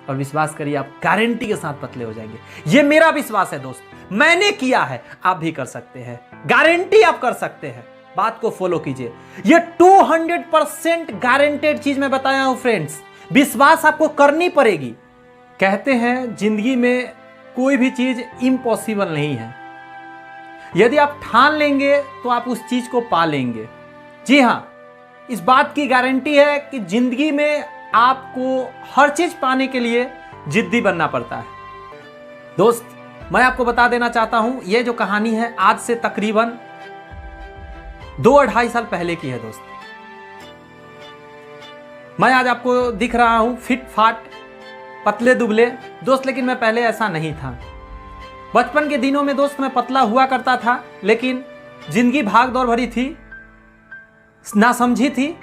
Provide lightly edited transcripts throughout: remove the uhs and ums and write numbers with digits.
और विश्वास करिए आप गारंटी के साथ पतले हो जाएंगे। ये मेरा विश्वास है दोस्त, मैंने किया है, आप भी कर सकते हैं, गारंटी आप कर सकते हैं। बात को फॉलो कीजिए, ये 200% गारंटेड चीज मैं बताया हूं फ्रेंड्स, विश्वास आपको करनी पड़ेगी। कहते हैं जिंदगी में कोई भी चीज इम्पॉसिबल नहीं है, यदि आप ठान लेंगे तो आप उस चीज को पा लेंगे। जी हां, इस बात की गारंटी है कि जिंदगी में आपको हर चीज पाने के लिए जिद्दी बनना पड़ता है। दोस्त, मैं आपको बता देना चाहता हूं, यह जो कहानी है आज से तकरीबन 2-2.5 साल पहले की है दोस्त। मैं आज आपको दिख रहा हूं फिट फाट, पतले दुबले दोस्त, लेकिन मैं पहले ऐसा नहीं था। बचपन के दिनों में दोस्त मैं पतला हुआ करता था, लेकिन जिंदगी भाग दौड़ भरी थी, ना समझी थी,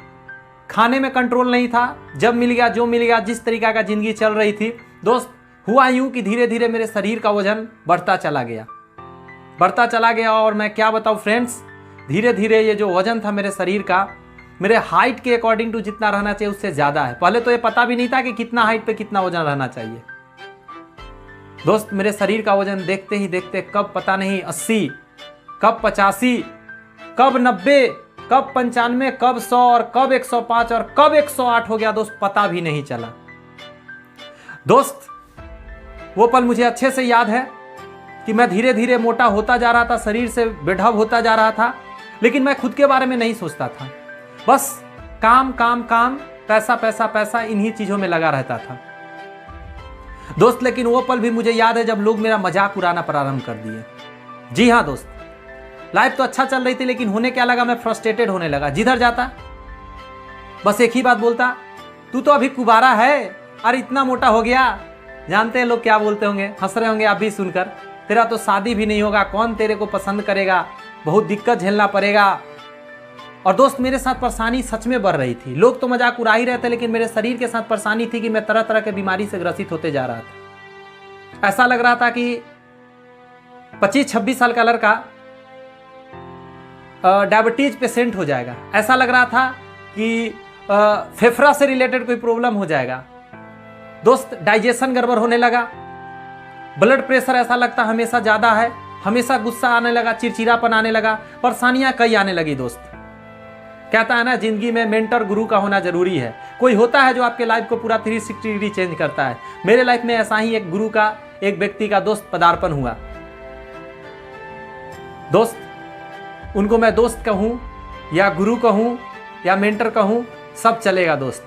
खाने में कंट्रोल नहीं था, जब मिल गया जो मिल गया, जिस तरीका का जिंदगी चल रही थी दोस्त। हुआ यूं कि धीरे धीरे मेरे शरीर का वजन बढ़ता चला गया और मैं क्या बताऊं फ्रेंड्स, धीरे धीरे ये जो वजन था मेरे शरीर का, मेरे हाइट के अकॉर्डिंग टू जितना रहना चाहिए उससे ज्यादा है। पहले तो ये पता भी नहीं था कि कितना हाइट पे कितना वजन रहना चाहिए दोस्त। मेरे शरीर का वजन देखते ही देखते कब पता नहीं 80, कब 85, कब 90, कब 95, कब 100 और कब 105 और कब 108 हो गया दोस्त, पता भी नहीं चला दोस्त। वो पल मुझे अच्छे से याद है कि मैं धीरे धीरे मोटा होता जा रहा था, शरीर से बेढब होता जा रहा था, लेकिन मैं खुद के बारे में नहीं सोचता था। बस काम काम काम, पैसा पैसा पैसा, इन्हीं चीजों में लगा रहता था दोस्त। लेकिन वो पल भी मुझे याद है जब लोग मेरा मजाक उड़ाना प्रारंभ कर दिए। जी हाँ दोस्त, लाइफ तो अच्छा चल रही थी, लेकिन होने क्या लगा, मैं फ्रस्ट्रेटेड होने लगा। जिधर जाता बस एक ही बात बोलता, तू तो अभी कुबारा है, अरे इतना मोटा हो गया। जानते हैं लोग क्या बोलते होंगे, हंस रहे होंगे आप भी सुनकर, तेरा तो शादी भी नहीं होगा, कौन तेरे को पसंद करेगा, बहुत दिक्कत झेलना पड़ेगा। और दोस्त मेरे साथ परेशानी सच में बढ़ रही थी। लोग तो मजाक उड़ा ही रहे थे, लेकिन मेरे शरीर के साथ परेशानी थी कि मैं तरह तरह के बीमारी से ग्रसित होते जा रहा था। ऐसा लग रहा था कि 25-26 साल का लड़का डायबिटीज पेशेंट हो जाएगा। ऐसा लग रहा था कि फेफड़ा से रिलेटेड कोई प्रॉब्लम हो जाएगा दोस्त। डाइजेशन गड़बड़ होने लगा, ब्लड प्रेशर ऐसा लगता हमेशा ज्यादा है, हमेशा गुस्सा आने लगा, चिड़चिड़ापन आने लगा, परेशानियां कई आने लगी दोस्त। कहता है ना, जिंदगी में मेंटर गुरु का होना जरूरी है। कोई होता है जो आपके लाइफ को पूरा 360 डिग्री चेंज करता है। मेरे लाइफ में ऐसा ही एक गुरु का, एक व्यक्ति का दोस्त पदार्पण हुआ दोस्त। उनको मैं दोस्त कहूं या गुरु कहूं या मेंटर कहूं, सब चलेगा दोस्त।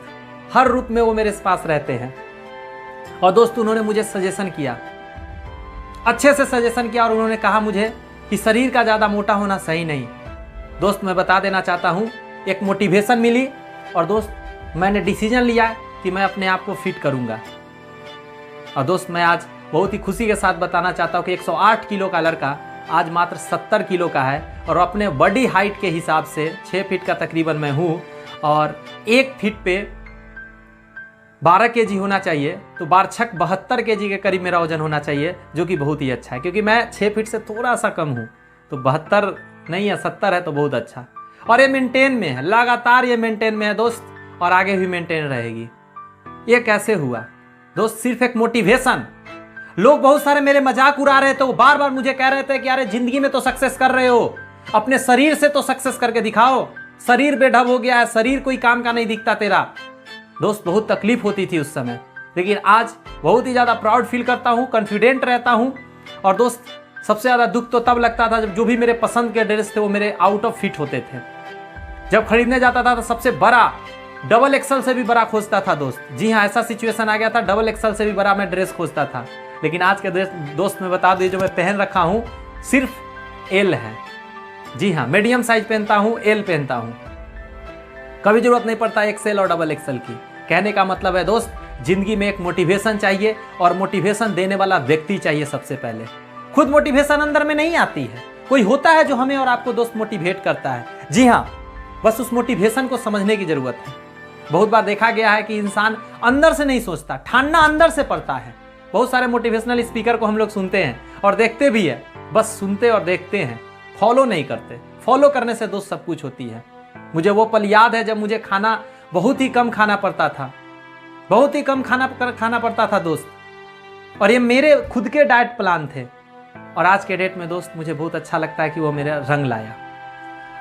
हर रूप में वो मेरे पास रहते हैं। और दोस्त उन्होंने मुझे सजेशन किया, अच्छे से सजेशन किया, और उन्होंने कहा मुझे कि शरीर का ज़्यादा मोटा होना सही नहीं। दोस्त मैं बता देना चाहता हूँ, एक मोटिवेशन मिली और दोस्त मैंने डिसीजन लिया कि मैं अपने आप को फिट करूँगा। और दोस्त मैं आज बहुत ही खुशी के साथ बताना चाहता हूँ कि 108 किलो का लड़का आज मात्र 70 किलो का है। और अपने बॉडी हाइट के हिसाब से 6 फीट का तकरीबन मैं हूँ, और 1 फीट पे 12 kg होना चाहिए, तो 12×6 72 kg के करीब मेरा वजन होना चाहिए, जो कि बहुत ही अच्छा है, क्योंकि मैं 6 फीट से थोड़ा सा कम हूँ। तो 72 नहीं है, 70 है, तो बहुत अच्छा। और ये मेंटेन में है, लगातार ये मेंटेन में है दोस्त, और आगे भी मेंटेन रहेगी। ये कैसे हुआ दोस्त? सिर्फ एक मोटिवेशन। लोग बहुत सारे मेरे मजाक उड़ा रहे थे, वो बार बार मुझे कह रहे थे कि अरे जिंदगी में तो सक्सेस कर रहे हो, अपने शरीर से तो सक्सेस करके दिखाओ, शरीर बेढब हो गया है, शरीर कोई काम का नहीं दिखता तेरा। दोस्त बहुत तकलीफ होती थी उस समय, लेकिन आज बहुत ही ज़्यादा प्राउड फील करता हूँ, कॉन्फिडेंट रहता हूँ। और दोस्त सबसे ज़्यादा दुख तो तब लगता था जब जो भी मेरे पसंद के ड्रेस थे वो मेरे आउट ऑफ फिट होते थे। जब खरीदने जाता था तो सबसे बड़ा, डबल एक्सल से भी बड़ा खोजता था दोस्त। जी हाँ, ऐसा सिचुएशन आ गया था, डबल एक्सल से भी बड़ा मैं ड्रेस खोजता था। लेकिन आज के दोस्त में बता दीजिए, जो मैं पहन रखा हूँ सिर्फ एल है। जी हाँ, मीडियम साइज पहनता हूँ, एल पहनता हूँ, कभी जरूरत नहीं पड़ता एक्सेल और डबल एक्सेल की। कहने का मतलब है दोस्त, जिंदगी में एक मोटिवेशन चाहिए, और मोटिवेशन देने वाला व्यक्ति चाहिए सबसे पहले। खुद मोटिवेशन अंदर में नहीं आती है, कोई होता है जो हमें और आपको दोस्त मोटिवेट करता है। जी हाँ, बस उस मोटिवेशन को समझने की जरूरत है। बहुत बार देखा गया है कि इंसान अंदर से नहीं सोचता, ठानना अंदर से पड़ता है। बहुत सारे मोटिवेशनल स्पीकर को हम लोग सुनते हैं और देखते भी है, बस सुनते और देखते हैं, फॉलो नहीं करते। फॉलो करने से दोस्त सब कुछ होती है। मुझे वो पल याद है जब मुझे खाना बहुत ही कम खाना पड़ता था, बहुत ही कम खाना पड़ता था दोस्त, और ये मेरे खुद के डाइट प्लान थे। और आज के डेट में दोस्त मुझे बहुत अच्छा लगता है कि वो मेरा रंग लाया।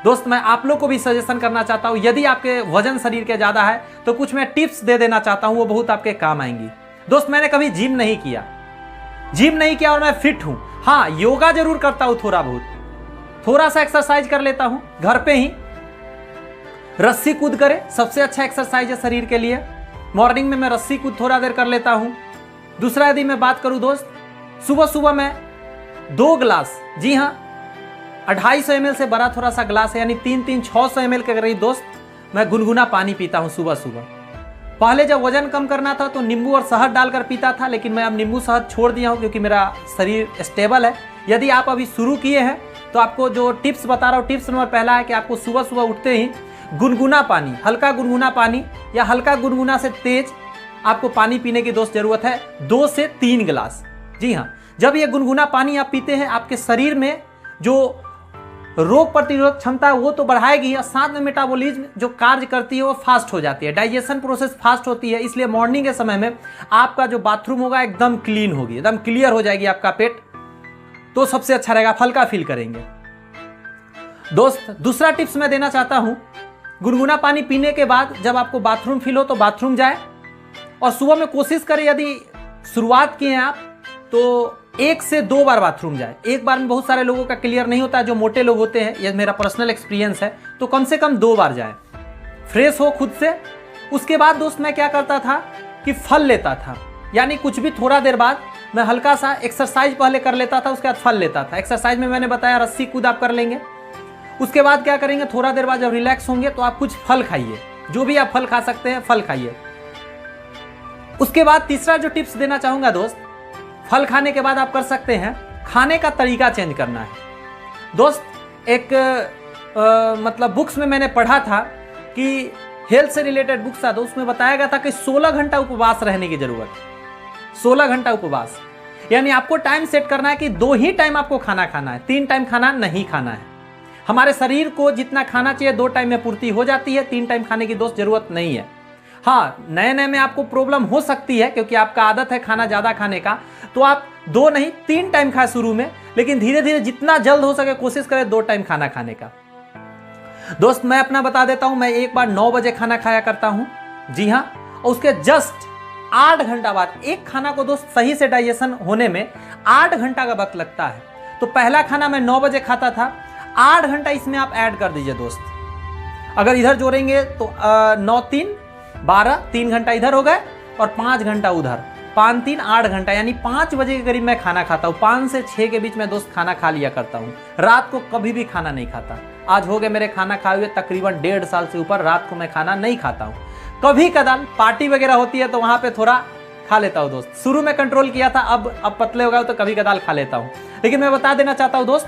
दोस्त मैं आप लोग को भी सजेशन करना चाहता हूँ, यदि आपके वजन शरीर के ज़्यादा है तो कुछ मैं टिप्स दे देना चाहता हूँ, वो बहुत आपके काम आएंगी। दोस्त मैंने कभी जिम नहीं किया और मैं फिट हूँ। हाँ, योगा जरूर करता हूँ, थोड़ा सा एक्सरसाइज कर लेता हूँ घर पे ही। रस्सी कूद करे, सबसे अच्छा एक्सरसाइज है शरीर के लिए। मॉर्निंग में मैं रस्सी कूद थोड़ा देर कर लेता हूँ। दूसरा यदि मैं बात करूँ दोस्त, सुबह सुबह मैं 2 गिलास, जी हाँ 250 ml से बड़ा थोड़ा सा गिलास है, यानी 600 ml के करीब दोस्त मैं गुनगुना पानी पीता हूँ सुबह सुबह। पहले जब वजन कम करना था तो नींबू और शहद डालकर पीता था, लेकिन मैं अब नींबू शहद छोड़ दिया हूँ क्योंकि मेरा शरीर स्टेबल है। यदि आप अभी शुरू किए हैं तो आपको जो टिप्स बता रहा हूँ, टिप्स नंबर पहला है कि आपको सुबह सुबह उठते ही गुनगुना पानी, हल्का गुनगुना पानी या हल्का गुनगुना से तेज आपको पानी पीने की दोस्त जरूरत है, 2 से 3 गिलास। जी हाँ, जब ये गुनगुना पानी आप पीते हैं, आपके शरीर में जो रोग प्रतिरोधक क्षमता है वो तो बढ़ाएगी, और साथ में मेटाबॉलिज्म जो कार्य करती है वो फास्ट हो जाती है, डाइजेशन प्रोसेस फास्ट होती है। इसलिए मॉर्निंग के समय में आपका जो बाथरूम होगा एकदम क्लीन होगी, एकदम क्लियर हो जाएगी आपका पेट, तो सबसे अच्छा रहेगा, हल्का फील करेंगे। दोस्त दूसरा टिप्स मैं देना चाहता हूं, गुनगुना पानी पीने के बाद जब आपको बाथरूम फील हो तो बाथरूम जाए, और सुबह में कोशिश करें, यदि शुरुआत किए हैं आप तो 1 से 2 बार बाथरूम जाए। एक बार में बहुत सारे लोगों का क्लियर नहीं होता है, जो मोटे लोग होते हैं, ये मेरा पर्सनल एक्सपीरियंस है, तो कम से कम 2 बार जाए, फ्रेश हो खुद से। उसके बाद दोस्त मैं क्या करता था कि फल लेता था, यानी कुछ भी थोड़ा देर बाद मैं हल्का सा एक्सरसाइज पहले कर लेता था, उसके बाद फल लेता था। एक्सरसाइज में मैंने बताया रस्सी कूद आप कर लेंगे। उसके बाद क्या करेंगे, थोड़ा देर बाद जब रिलैक्स होंगे तो आप कुछ फल खाइए, जो भी आप फल खा सकते हैं फल खाइए। उसके बाद तीसरा जो टिप्स देना चाहूंगा दोस्त, फल खाने के बाद आप कर सकते हैं, खाने का तरीका चेंज करना है। दोस्त एक मतलब बुक्स में मैंने पढ़ा था कि हेल्थ से रिलेटेड बुक्स था, तो उसमें बताया गया था कि 16 घंटा उपवास रहने की जरूरत है। 16 घंटा उपवास, यानी आपको टाइम सेट करना है कि 2 ही टाइम आपको खाना खाना है, 3 टाइम खाना नहीं खाना है। हमारे शरीर को जितना खाना चाहिए 2 टाइम में पूर्ति हो जाती है, 3 टाइम खाने की दोस्त जरूरत नहीं है। हाँ, नए में आपको प्रॉब्लम हो सकती है क्योंकि आपका आदत है खाना ज़्यादा खाने का, तो आप 2 नहीं 3 टाइम खाए शुरू में, लेकिन धीरे धीरे जितना जल्द हो सके कोशिश करें 2 टाइम खाना खाने का। दोस्त मैं अपना बता देता हूं, मैं एक बार 9 बजे खाना खाया करता हूं, जी हाँ, और उसके जस्ट 8 घंटा बाद एक खाना को दोस्त सही से डाइजेशन होने में 8 घंटा का वक्त लगता है। तो पहला खाना मैं 9 बजे खाता था, 8 घंटा इसमें आप ऐड कर दीजिए दोस्त। अगर इधर जोड़ेंगे तो 9 3 12, 3 घंटा इधर हो गए और 5 घंटा उधर, 5 3 8 घंटा, यानी 5 बजे के करीब मैं खाना खाता हूँ। 5 से 6 के बीच में दोस्त खाना खा लिया करता हूँ। रात को कभी भी खाना नहीं खाता। आज हो गए मेरे खाना खाए हुए तकरीबन 1.5 साल से ऊपर, रात को मैं खाना नहीं खाता हूँ। कभी कदाल पार्टी वगैरह होती है तो वहाँ पे थोड़ा खा लेता हूँ दोस्त। शुरू में कंट्रोल किया था, अब पतले हो गए तो कभी कदाल खा लेता हूँ। लेकिन मैं बता देना चाहता हूँ दोस्त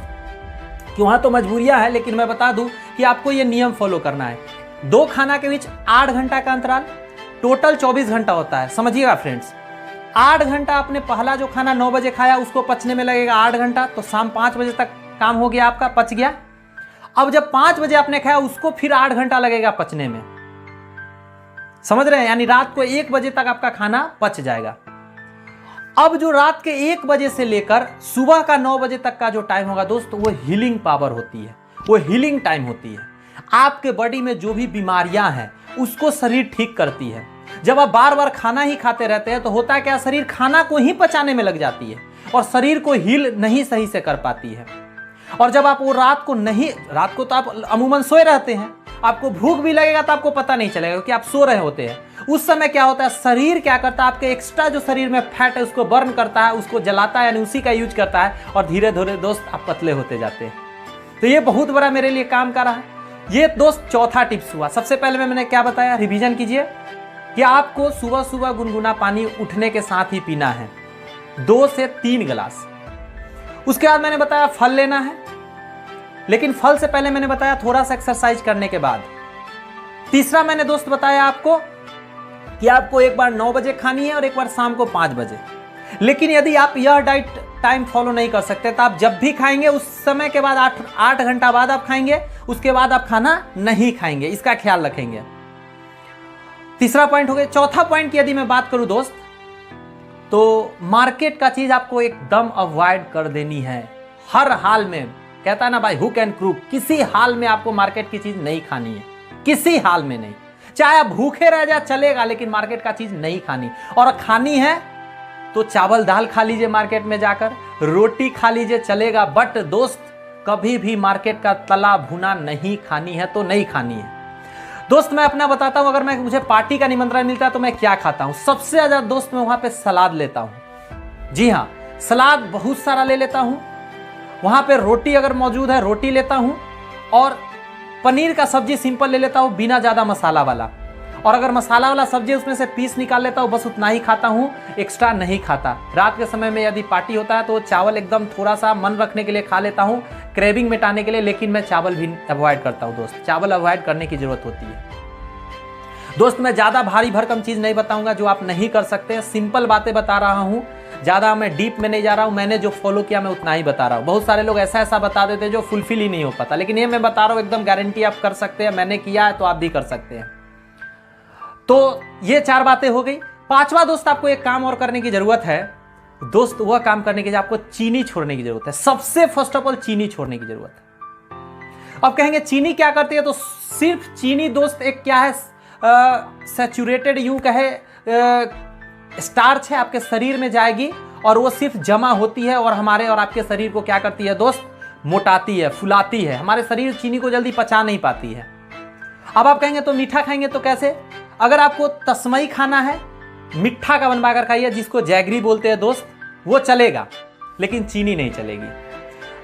कि वहाँ तो मजबूरियाँ है, लेकिन मैं बता दूँ कि आपको ये नियम फॉलो करना है। 2 खाना के बीच 8 घंटा का अंतराल, टोटल 24 घंटा होता है, समझिएगा फ्रेंड्स। 8 घंटा आपने पहला जो खाना 9 बजे खाया उसको पचने में लगेगा 8 घंटा, तो शाम 5 बजे तक काम हो गया आपका, पच गया। अब जब 5 बजे आपने खाया उसको फिर 8 घंटा लगेगा पचने में, समझ रहे हैं, यानी रात को 1 बजे तक आपका खाना पच जाएगा। अब जो रात के 1 बजे से लेकर सुबह का 9 बजे तक का जो टाइम होगा दोस्तों, वो हीलिंग पावर होती है, वो हीलिंग टाइम होती है। आपके बॉडी में जो भी बीमारियां हैं उसको शरीर ठीक करती है। जब आप बार बार खाना ही खाते रहते हैं तो होता है क्या, शरीर खाना को ही पचाने में लग जाती है और शरीर को हील नहीं सही से कर पाती है। और जब आप वो रात को तो आप अमूमन सोए रहते हैं, आपको भूख भी लगेगा तो आपको पता नहीं चलेगा क्योंकि आप सो रहे होते हैं। उस समय क्या होता है, शरीर क्या करता है, आपके एक्स्ट्रा जो शरीर में फैट है उसको बर्न करता है, उसको जलाता है, यानी उसी का यूज करता है, और धीरे धीरे दोस्त आप पतले होते जाते हैं। तो ये बहुत बड़ा मेरे लिए काम कर रहा है। ये दोस्त चौथा टिप्स हुआ। सबसे पहले मैंने क्या बताया, रिवीजन कीजिए कि आपको सुबह सुबह गुनगुना पानी उठने के साथ ही पीना है, 2 से 3 गिलास। उसके बाद मैंने बताया फल लेना है, लेकिन फल से पहले मैंने बताया थोड़ा सा एक्सरसाइज करने के बाद। तीसरा मैंने दोस्त बताया आपको कि आपको एक बार 9 बजे खानी है और एक बार शाम को 5 बजे। लेकिन यदि आप यह डाइट टाइम फॉलो नहीं कर सकते तो आप जब भी खाएंगे उस समय के बाद 8 घंटा बाद आप खाएंगे, उसके बाद आप खाना नहीं खाएंगे, इसका ख्याल रखेंगे। तीसरा पॉइंट हो गया। चौथा पॉइंट की यदि मैं बात करूं दोस्त, तो मार्केट का चीज आपको एकदम अवॉइड कर देनी है हर हाल में। कहता है ना भाई, हुक एंड क्रूक, किसी हाल में आपको मार्केट की चीज नहीं खानी है, किसी हाल में नहीं। चाहे आप भूखे रह जाए चलेगा, लेकिन मार्केट का चीज नहीं खानी। और खानी है तो चावल दाल खा लीजिए, मार्केट में जाकर रोटी खा लीजिए, चलेगा। बट दोस्त, कभी भी मार्केट का तला भुना नहीं खानी है तो नहीं खानी है। दोस्त मैं अपना बताता हूं, अगर मुझे पार्टी का निमंत्रण मिलता है तो मैं क्या खाता हूं। सबसे ज्यादा दोस्त मैं वहां पे सलाद लेता हूं। जी हां, सलाद बहुत सारा ले लेता हूं। वहां पे रोटी अगर मौजूद है रोटी लेता हूं, और पनीर का सब्जी सिंपल ले लेता हूं, बिना ज्यादा मसाला वाला। और अगर मसाला वाला सब्जी उसमें से पीस निकाल लेता हूं, बस उतना ही खाता हूं, एक्स्ट्रा नहीं खाता। रात के समय में यदि पार्टी होता है तो चावल एकदम थोड़ा सा मन रखने के लिए खा लेता हूं, क्रेविंग मिटाने के लिए, लेकिन मैं चावल भी अवॉइड करता हूं दोस्त। चावल अवॉइड करने की जरूरत होती है दोस्त। मैं ज्यादा भारी भरकम चीज नहीं बताऊंगा जो आप नहीं कर सकते, सिंपल बातें बता रहा हूं, ज्यादा मैं डीप में नहीं जा रहा हूं। मैंने जो फॉलो किया मैं उतना ही बता रहा हूं। बहुत सारे लोग ऐसा ऐसा बता देते हैं जो फुलफिल ही नहीं हो पाता, लेकिन ये मैं बता रहा हूं एकदम गारंटी आप कर सकते हैं। मैंने किया है तो आप भी कर सकते हैं। तो ये 4 बातें हो गई। 5वां दोस्त, आपको एक काम और करने की जरूरत है दोस्त। वह काम करने के लिए आपको चीनी छोड़ने की जरूरत है। सबसे फर्स्ट ऑफ ऑल चीनी छोड़ने की जरूरत है। अब कहेंगे चीनी क्या करती है, तो सिर्फ चीनी दोस्त एक क्या है, सैचुरेटेड यूं कहे स्टार्च है, आपके शरीर में जाएगी और वो सिर्फ जमा होती है और हमारे और आपके शरीर को क्या करती है दोस्त, मोटाती है, फुलाती है। हमारे शरीर चीनी को जल्दी पचा नहीं पाती है। अब आप कहेंगे तो मीठा खाएंगे तो कैसे? अगर आपको तस्मई खाना है, मिठा का बनवा कर खाइए, जिसको जैगरी बोलते हैं दोस्त, वो चलेगा, लेकिन चीनी नहीं चलेगी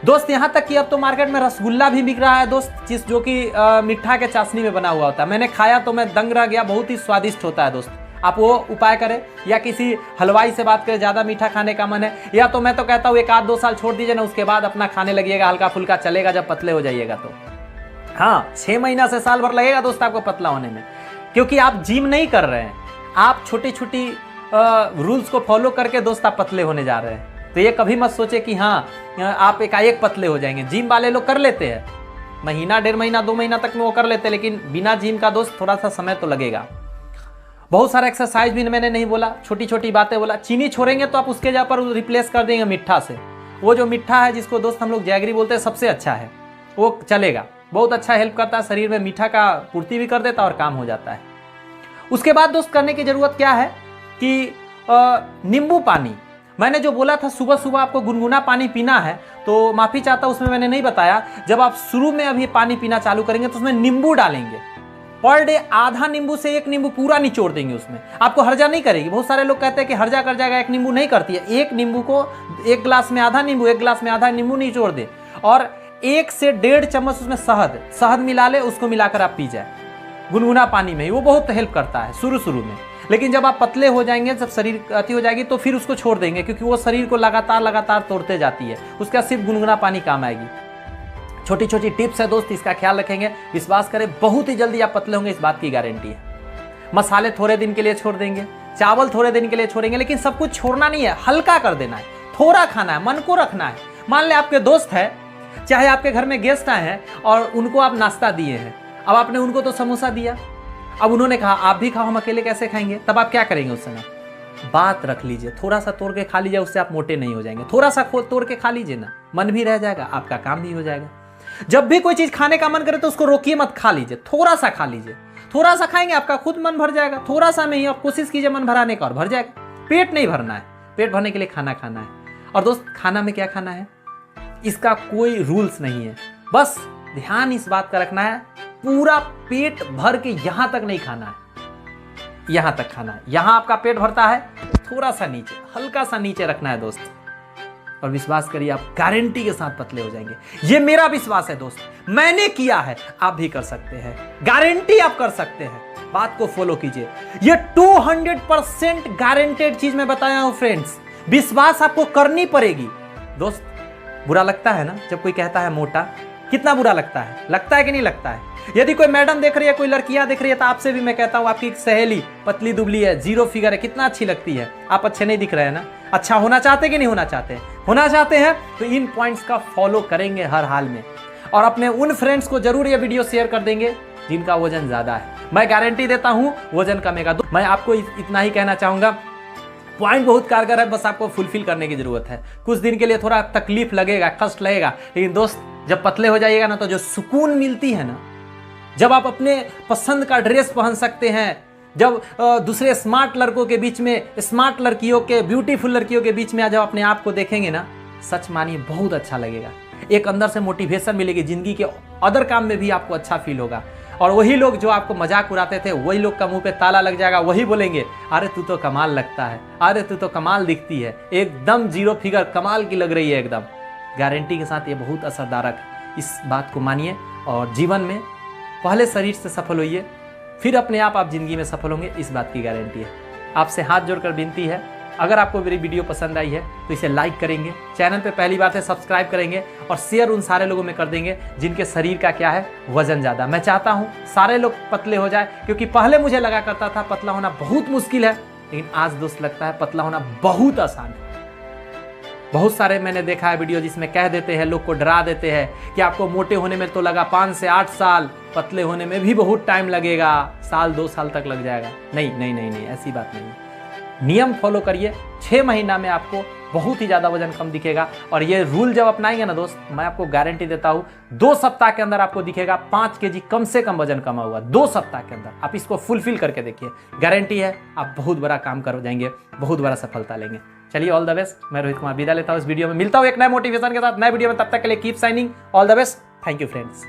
दोस्त। यहां तक कि अब तो मार्केट में रसगुल्ला भी बिक रहा है दोस्त, जो कि मिठा के चाशनी में बना हुआ होता है। मैंने खाया तो मैं दंग रह गया, बहुत ही स्वादिष्ट होता है दोस्त। आप वो उपाय करें, या किसी हलवाई से बात करें, ज्यादा मीठा खाने का मन है, या तो मैं तो कहता हूं 1-2 साल छोड़ दीजिए ना, उसके बाद अपना खाने लगिएगा, हल्का फुल्का चलेगा जब पतले हो जाइएगा तो। हाँ, 6 महीना से साल भर लगेगा दोस्त आपको पतला होने में, क्योंकि आप जिम नहीं कर रहे हैं, आप छोटी छोटी रूल्स को फॉलो करके दोस्त आप पतले होने जा रहे हैं। तो ये कभी मत सोचे कि हाँ आप एकाएक पतले हो जाएंगे। जिम वाले लोग कर लेते हैं, महीना, 1.5 महीना, 2 महीना तक में वो कर लेते हैं, लेकिन बिना जिम का दोस्त थोड़ा सा समय तो लगेगा। बहुत सारा एक्सरसाइज भी मैंने नहीं बोला, छोटी छोटी बातें बोला। चीनी छोड़ेंगे तो आप उसके जगह पर रिप्लेस कर देंगे मिठा से। वो जो मिठा है, जिसको दोस्त हम लोग जैगरी बोलते हैं, सबसे अच्छा है, वो चलेगा, बहुत अच्छा हेल्प करता है, शरीर में मीठा का पूर्ति भी कर देता है और काम हो जाता है। उसके बाद दोस्त करने की जरूरत क्या है कि नींबू पानी। मैंने जो बोला था सुबह सुबह आपको गुनगुना पानी पीना है, तो माफी चाहता हूं उसमें मैंने नहीं बताया। जब आप शुरू में अभी पानी पीना चालू करेंगे तो उसमें नींबू डालेंगे। पर डे आधा नींबू से 1 नींबू पूरा निचोड़ देंगे, उसमें आपको हर्जा नहीं करेगी। बहुत सारे लोग कहते हैं कि हर्जा कर जाएगा, 1 नींबू नहीं करती है। 1 नींबू को 1 गिलास में आधा नींबू, 1 गिलास में आधा नींबू निचोड़ दे, और 1 से 1.5 चम्मच उसमें शहद मिला ले, उसको मिलाकर आप पी जाए गुनगुना पानी में। वो बहुत हेल्प करता है शुरू में, लेकिन जब आप पतले हो जाएंगे, जब शरीर अति हो जाएगी, तो फिर उसको छोड़ देंगे, क्योंकि वो शरीर को लगातार तोड़ते जाती है। उसका सिर्फ गुनगुना पानी काम आएगी। छोटी छोटी टिप्स है दोस्त, इसका ख्याल रखेंगे, विश्वास करें बहुत ही जल्दी आप पतले होंगे, इस बात की गारंटी है। मसाले थोड़े दिन के लिए छोड़ देंगे, चावल थोड़े दिन के लिए छोड़ेंगे, लेकिन सब कुछ छोड़ना नहीं है, हल्का कर देना है, थोड़ा खाना है, मन को रखना है। मान ले आपके दोस्त है, चाहे आपके घर में गेस्ट आए हैं और उनको आप नाश्ता दिए हैं, अब आपने उनको तो समोसा दिया, अब उन्होंने कहा आप भी खाओ, हम अकेले कैसे खाएंगे? तब आप क्या करेंगे उस समय? बात रख लीजिए, थोड़ा सा तोड़ के खा लीजिए, उससे आप मोटे नहीं हो जाएंगे। थोड़ा सा तोड़ के खा लीजिए ना, मन भी रह जाएगा, आपका काम भी हो जाएगा। जब भी कोई चीज खाने का मन करे तो उसको रोकिए मत, खा लीजिए, थोड़ा सा खा लीजिए। थोड़ा सा खाएंगे, आपका खुद मन भर जाएगा। थोड़ा सा में ही आप कोशिश कीजिए मन भराने का, और भर जाएगा। पेट नहीं भरना है, पेट भरने के लिए खाना खाना है। और दोस्त, खाना में क्या खाना है इसका कोई रूल्स नहीं है, बस ध्यान इस बात का रखना है, पूरा पेट भर के यहां तक नहीं खाना है, यहां तक खाना है। यहां आपका पेट भरता है, थोड़ा सा नीचे, हल्का सा नीचे रखना है दोस्त, और विश्वास करिए आप गारंटी के साथ पतले हो जाएंगे। ये मेरा विश्वास है दोस्त, मैंने किया है, आप भी कर सकते हैं, गारंटी आप कर सकते हैं। बात को फॉलो कीजिए, ये 200% गारंटेड चीज मैं बताया हूं फ्रेंड्स, विश्वास आपको करनी पड़ेगी। दोस्त, बुरा लगता है ना जब कोई कहता है मोटा? कितना बुरा लगता है कि नहीं लगता है? यदि कोई मैडम देख रही है, कोई लड़कियां देख रही है, तो आपसे भी मैं कहता हूं, आपकी एक सहेली पतली दुबली है, 0 फिगर है, कितना अच्छी लगती है, आप अच्छे नहीं दिख रहे हैं ना? अच्छा होना चाहते कि नहीं होना चाहते? होना चाहते हैं तो इन पॉइंट्स का फॉलो करेंगे हर हाल में, और अपने उन फ्रेंड्स को जरूर ये वीडियो शेयर कर देंगे जिनका वजन ज्यादा है। मैं गारंटी देता हूं वजन कमेगा। मैं आपको इतना ही कहना चाहूंगा, पॉइंट बहुत कारगर है, बस आपको फुलफिल करने की जरूरत है। कुछ दिन के लिए थोड़ा तकलीफ लगेगा, कष्ट लगेगा, लेकिन दोस्त जब पतले हो जाइएगा ना तो जो सुकून मिलती है ना, जब आप अपने पसंद का ड्रेस पहन सकते हैं, जब दूसरे स्मार्ट लड़कों के बीच में, स्मार्ट लड़कियों के, ब्यूटीफुल लड़कियों के बीच में जब अपने आप को देखेंगे ना, सच मानिए बहुत अच्छा लगेगा। एक अंदर से मोटिवेशन मिलेगी, जिंदगी के अदर काम में भी आपको अच्छा फील होगा। और वही लोग जो आपको मजाक उड़ाते थे, वही लोग का मुंह पे ताला लग जाएगा, वही बोलेंगे अरे तू तो कमाल लगता है, अरे तू तो कमाल दिखती है, एकदम जीरो फिगर कमाल की लग रही है एकदम। गारंटी के साथ ये बहुत असरदारक है, इस बात को मानिए और जीवन में पहले शरीर से सफल होइए, फिर अपने आप जिंदगी में सफल होंगे, इस बात की गारंटी है। आपसे हाथ जोड़कर विनती है, अगर आपको मेरी वीडियो पसंद आई है तो इसे लाइक करेंगे, चैनल पे पहली बार है सब्सक्राइब करेंगे और शेयर उन सारे लोगों में कर देंगे जिनके शरीर का क्या है, वजन ज़्यादा। मैं चाहता हूँ सारे लोग पतले हो जाए, क्योंकि पहले मुझे लगा करता था पतला होना बहुत मुश्किल है, लेकिन आज दोस्त लगता है पतला होना बहुत आसान है। बहुत सारे मैंने देखा है वीडियो जिसमें कह देते हैं, लोग को डरा देते हैं कि आपको मोटे होने में तो लगा 5 से 8 साल, पतले होने में भी बहुत टाइम लगेगा, साल 2 साल तक लग जाएगा। नहीं नहीं नहीं नहीं, ऐसी बात नहीं है। नियम फॉलो करिए, 6 महीना में आपको बहुत ही ज़्यादा वजन कम दिखेगा। और ये रूल जब अपनाएंगे ना दोस्त, मैं आपको गारंटी देता हूँ 2 सप्ताह के अंदर आपको दिखेगा 5 kg कम से कम वजन कमा हुआ। 2 सप्ताह के अंदर आप इसको फुलफिल करके देखिए, गारंटी है आप बहुत बड़ा काम कर जाएंगे, बहुत बड़ा सफलता लेंगे। चलिए ऑल द बेस्ट। मैं रोहित कुमार विदा लेता हूँ इस वीडियो में, मिलता हूँ एक नए मोटिवेशन के साथ नए वीडियो में। तब तक के लिए keep signing, all the best, thank you friends.